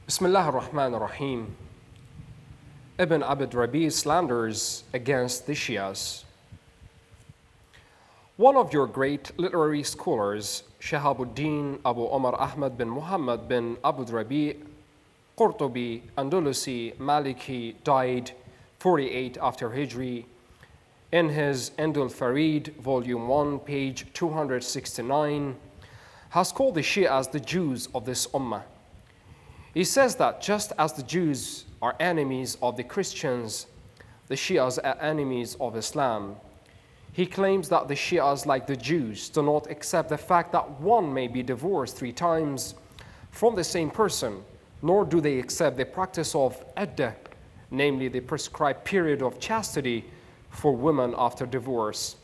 Bismillah ar-Rahman ar-Rahim. Ibn Abd Rabi's slanders against the Shias. One of your great literary scholars, Shahabuddin Abu Omar Ahmad bin Muhammad bin Abd Rabi Qurtubi Andalusi Maliki, died 48 after Hijri. In his Endul Farid, Volume 1, page 269, has called the Shias the Jews of this Ummah. He says that just as the Jews are enemies of the Christians, the Shias are enemies of Islam. He claims that the Shias, like the Jews, do not accept the fact that one may be divorced 3 times from the same person, nor do they accept the practice of iddah, namely the prescribed period of chastity for women after divorce.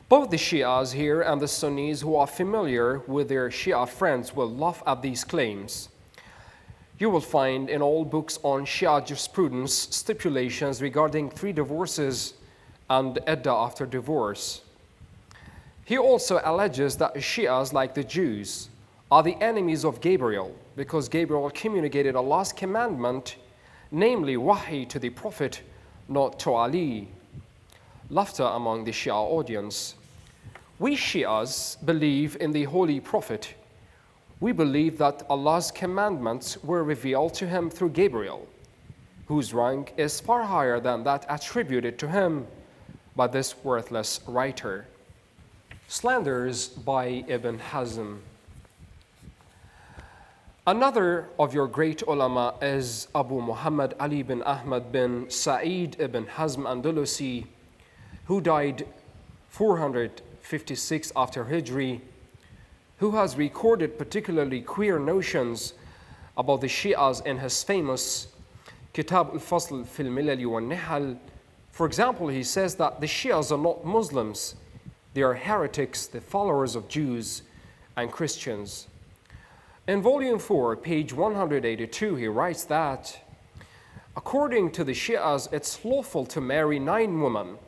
Both the Shias here and the Sunnis who are familiar with their Shia friends will laugh at these claims. You will find in all books on Shia jurisprudence stipulations regarding 3 divorces and iddah after divorce. He also alleges that Shias, like the Jews, are the enemies of Gabriel because Gabriel communicated Allah's commandment, namely wahi, to the Prophet, not to Ali. Laughter among the Shia audience. We Shias believe in the Holy Prophet. We believe that Allah's commandments were revealed to him through Gabriel, whose rank is far higher than that attributed to him by this worthless writer. Slanders by Ibn Hazm. Another of your great ulama is Abu Muhammad Ali bin Ahmad bin Sa'id ibn Hazm Andalusi, who died 456 after Hijri, who has recorded particularly queer notions about the Shias in his famous Kitab al-Fasl fil Milal wa Nihal. For example, he says that the Shias are not Muslims, they are heretics, the followers of Jews and Christians. In Volume 4, page 182, he writes that, according to the Shias, it's lawful to marry 9 women.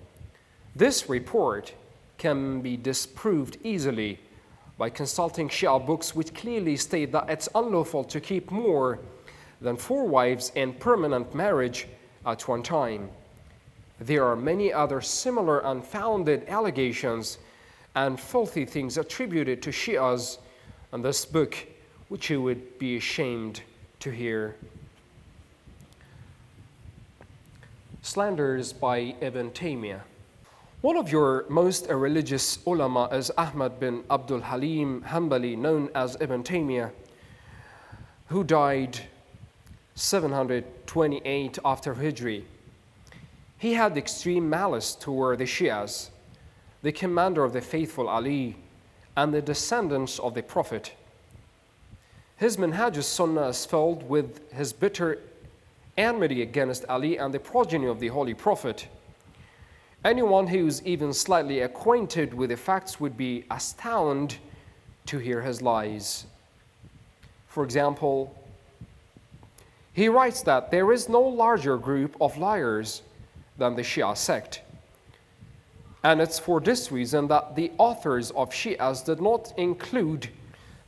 This report can be disproved easily by consulting Shia books which clearly state that it's unlawful to keep more than 4 wives in permanent marriage at one time. There are many other similar unfounded allegations and filthy things attributed to Shias in this book, which you would be ashamed to hear. Slanders by Ibn Taymiyyah. One of your most irreligious ulama is Ahmad bin Abdul Halim Hanbali, known as Ibn Taymiyyah, who died 728 after Hijri. He had extreme malice toward the Shias, the commander of the faithful Ali, and the descendants of the Prophet. His Minhaj as-Sunnah is filled with his bitter enmity against Ali and the progeny of the Holy Prophet. Anyone who is even slightly acquainted with the facts would be astounded to hear his lies. For example, he writes that there is no larger group of liars than the Shia sect. And it's for this reason that the authors of Shias did not include.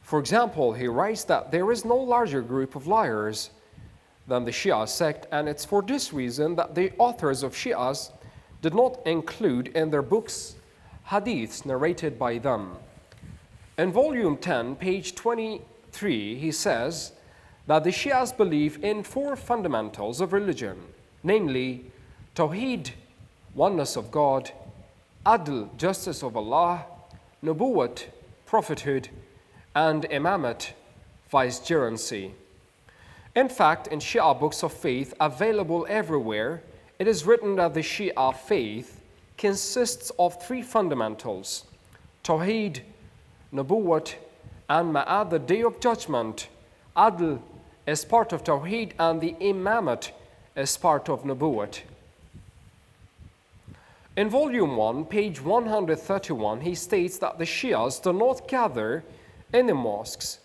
For example, he writes that there is no larger group of liars than the Shia sect, and it's for this reason that the authors of Shias did not include in their books hadiths narrated by them. In Volume 10, page 23, he says that the Shias believe in 4 fundamentals of religion, namely Tawheed, oneness of God, Adl, justice of Allah, Nubuwwat, prophethood, and Imamat, vicegerency. In fact, in Shia books of faith available everywhere, it is written that the Shia faith consists of 3 fundamentals: Tawheed, Nubuwwat, and Ma'ad, the Day of Judgment. Adl is part of Tawheed, and the Imamat is part of Nubuwwat. In Volume 1, page 131, he states that the Shias do not gather in the mosques.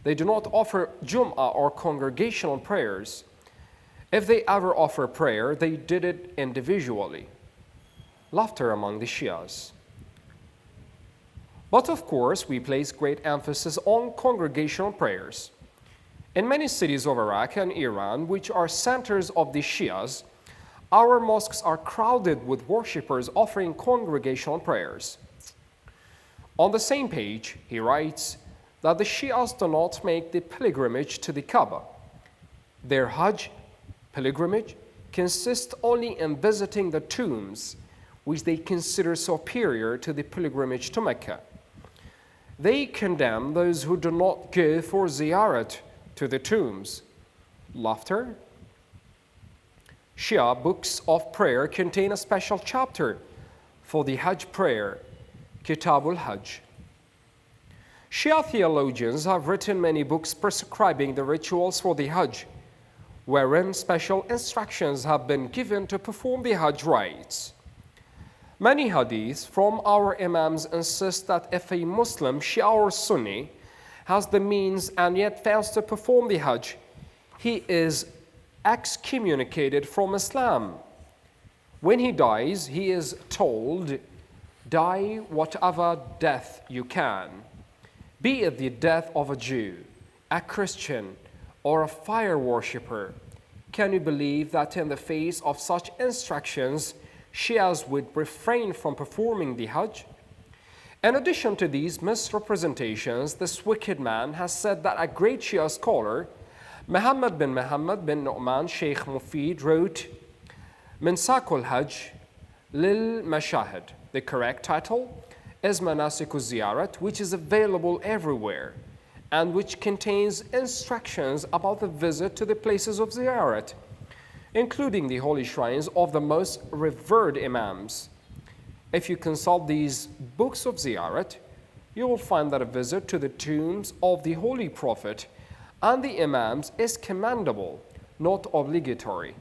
They do not offer Jum'ah or congregational prayers. If they ever offer prayer, they did it individually. Laughter among the Shias. But of course, we place great emphasis on congregational prayers. In many cities of Iraq and Iran, which are centers of the Shias, our mosques are crowded with worshippers offering congregational prayers. On the same page, he writes that the Shias do not make the pilgrimage to the Kaaba. Their Hajj pilgrimage consists only in visiting the tombs, which they consider superior to the pilgrimage to Mecca. They condemn those who do not go for ziyarat to the tombs. Laughter. Shia books of prayer contain a special chapter for the Hajj prayer, Kitabul Hajj. Shia theologians have written many books prescribing the rituals for the Hajj, wherein special instructions have been given to perform the Hajj rites. Many hadiths from our Imams insist that if a Muslim, Shia or Sunni, has the means and yet fails to perform the Hajj, he is excommunicated from Islam. When he dies, he is told, "Die whatever death you can, be it the death of a Jew, a Christian, or a fire worshipper." Can you believe that in the face of such instructions, Shias would refrain from performing the Hajj? In addition to these misrepresentations, this wicked man has said that a great Shia scholar, Muhammad bin Nu'man Sheikh Mufid, wrote Minsakul Hajj lil Mashahid. The correct title is Manasiku Ziyarat, which is available everywhere and which contains instructions about the visit to the places of ziyarat, including the holy shrines of the most revered Imams. If you consult these books of ziyarat, you will find that a visit to the tombs of the Holy Prophet and the Imams is commendable, not obligatory.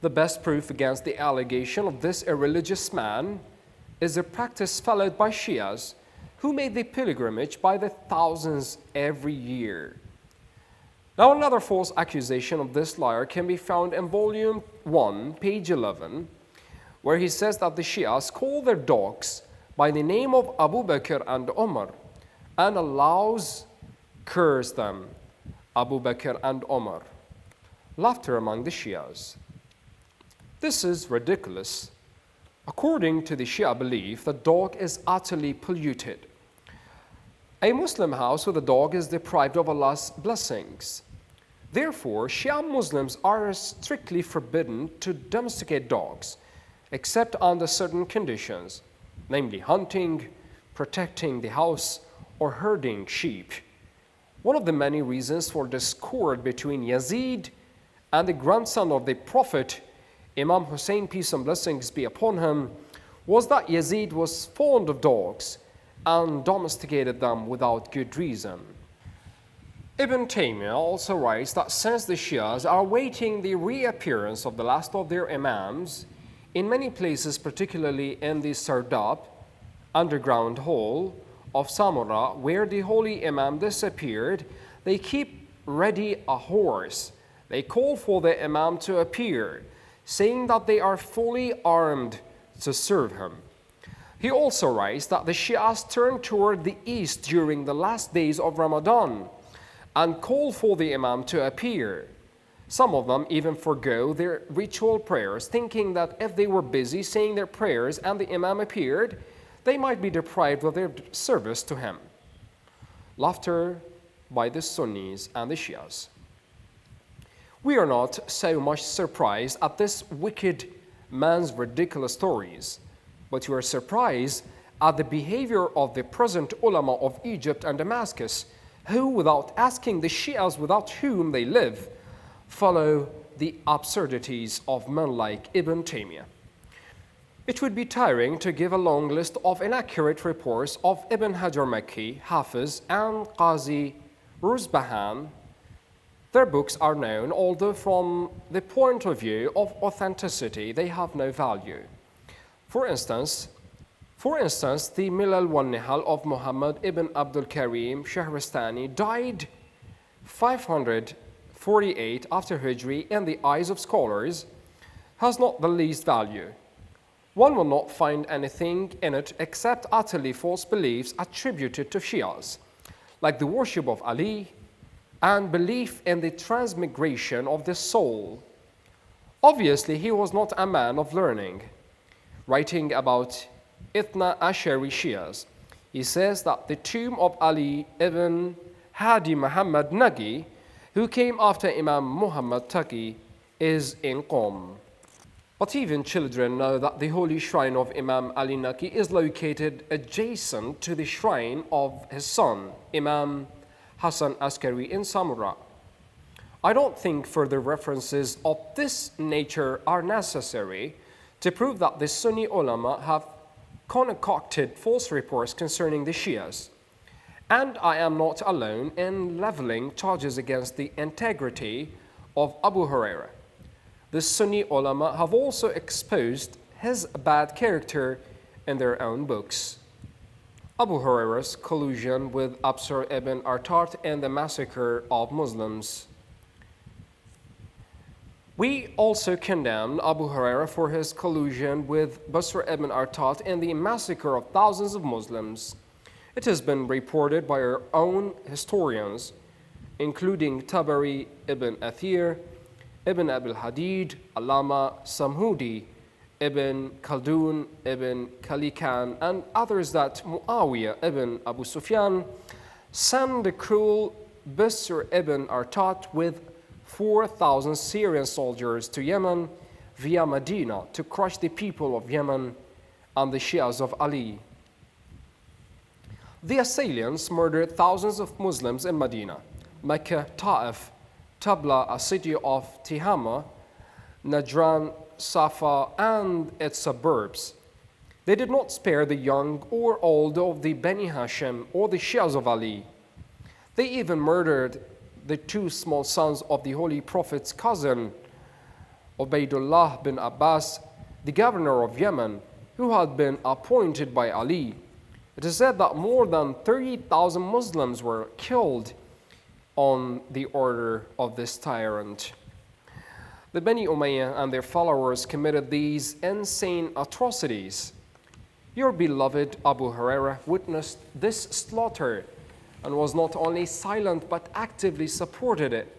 The best proof against the allegation of this irreligious man is the practice followed by Shias, who made the pilgrimage by the thousands every year. Now, another false accusation of this liar can be found in volume 1, page 11, where he says that the Shias call their dogs by the name of Abu Bakr and Umar, and allows curse them, Abu Bakr and Umar. Laughter among the Shias. This is ridiculous. According to the Shia belief, the dog is utterly polluted. A Muslim house with a dog is deprived of Allah's blessings. Therefore, Shia Muslims are strictly forbidden to domesticate dogs, except under certain conditions, namely hunting, protecting the house, or herding sheep. One of the many reasons for discord between Yazid and the grandson of the Prophet, Imam Hussein, peace and blessings be upon him, was that Yazid was fond of dogs and domesticated them without good reason. Ibn Taymiyyah also writes that since the Shias are awaiting the reappearance of the last of their Imams, in many places, particularly in the Sardab, underground hole of Samura, where the holy Imam disappeared, they keep ready a horse. They call for the Imam to appear, saying that they are fully armed to serve him. He also writes that the Shias turn toward the east during the last days of Ramadan and call for the Imam to appear. Some of them even forgo their ritual prayers, thinking that if they were busy saying their prayers and the Imam appeared, they might be deprived of their service to him. Laughter by the Sunnis and the Shias. We are not so much surprised at this wicked man's ridiculous stories, but we are surprised at the behavior of the present ulama of Egypt and Damascus, who, without asking the Shias without whom they live, follow the absurdities of men like Ibn Taymiyyah. It would be tiring to give a long list of inaccurate reports of Ibn Hajar Makki, Hafiz, and Qazi Ruzbahan. Their books are known, although from the point of view of authenticity, they have no value. For instance, the Milal wa Nihal of Muhammad ibn Abdul Karim Shahristani died 548 after Hijri in the eyes of scholars, has not the least value. One will not find anything in it except utterly false beliefs attributed to Shias, like the worship of Ali, and belief in the transmigration of the soul. Obviously, he was not a man of learning. Writing about Ithna Ashari Shias, he says that the tomb of Ali ibn Hadi Muhammad Nagi, who came after Imam Muhammad Taqi, is in Qom. But even children know that the holy shrine of Imam Ali Naqi is located adjacent to the shrine of his son, Imam Hassan Askari in Samura. I don't think further references of this nature are necessary to prove that the Sunni ulama have concocted false reports concerning the Shias. And I am not alone in leveling charges against the integrity of Abu Huraira. The Sunni ulama have also exposed his bad character in their own books. Abu Huraira's collusion with Absar ibn Artat and the massacre of Muslims. We also condemn Abu Huraira for his collusion with Basr ibn Artat and the massacre of thousands of Muslims. It has been reported by our own historians, including Tabari ibn Athir, Ibn Abil Hadid, Allama Samhudi, Ibn Khaldun, Ibn Khalikan, and others that Muawiyah ibn Abu Sufyan sent the cruel Basr ibn Artat with 4,000 Syrian soldiers to Yemen via Medina to crush the people of Yemen and the Shias of Ali. The assailants murdered thousands of Muslims in Medina, Mecca, Ta'if, Tabla, a city of Tihama, Najran, Safa, and its suburbs. They did not spare the young or old of the Bani Hashim or the Shias of Ali. They even murdered the two small sons of the Holy Prophet's cousin, Ubaydullah bin Abbas, the governor of Yemen, who had been appointed by Ali. It is said that more than 30,000 Muslims were killed on the order of this tyrant. The Bani Umayyah and their followers committed these insane atrocities. Your beloved Abu Huraira witnessed this slaughter and was not only silent but actively supported it.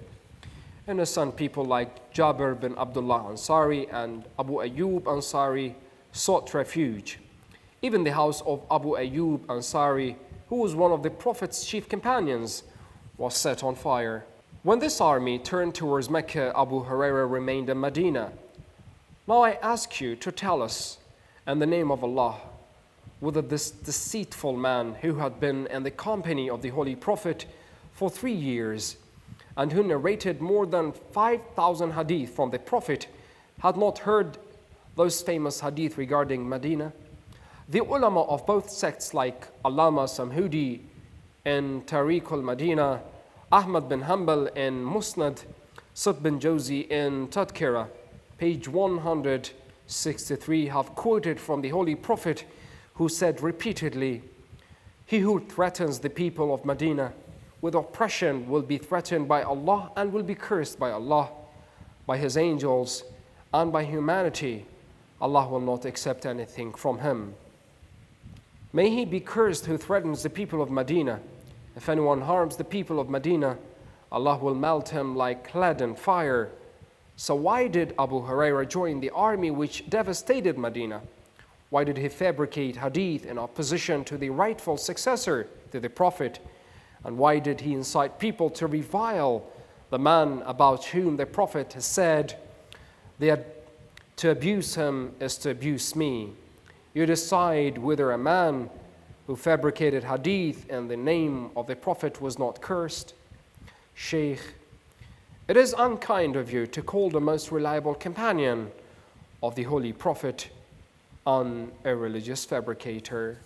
Innocent people like Jabir bin Abdullah Ansari and Abu Ayyub Ansari sought refuge. Even the house of Abu Ayyub Ansari, who was one of the Prophet's chief companions, was set on fire. When this army turned towards Mecca, Abu Huraira remained in Medina. Now I ask you to tell us, in the name of Allah, whether this deceitful man who had been in the company of the Holy Prophet for 3 years and who narrated more than 5,000 hadith from the Prophet had not heard those famous hadith regarding Medina. The ulama of both sects like Allama Samhudi in Tariq al-Madina, Ahmad bin Hanbal in Musnad, Sud bin Jawzi in Tadkira, page 163, have quoted from the Holy Prophet who said repeatedly, "He who threatens the people of Medina with oppression will be threatened by Allah and will be cursed by Allah, by His angels, and by humanity. Allah will not accept anything from him. May he be cursed who threatens the people of Medina. If anyone harms the people of Medina, Allah will melt him like lead and fire." So why did Abu Huraira join the army which devastated Medina? Why did he fabricate hadith in opposition to the rightful successor to the Prophet? And why did he incite people to revile the man about whom the Prophet has said, "To abuse him is to abuse me"? You decide whether a man who fabricated hadith in the name of the Prophet was not cursed. Sheikh, it is unkind of you to call the most reliable companion of the Holy Prophet an irreligious fabricator.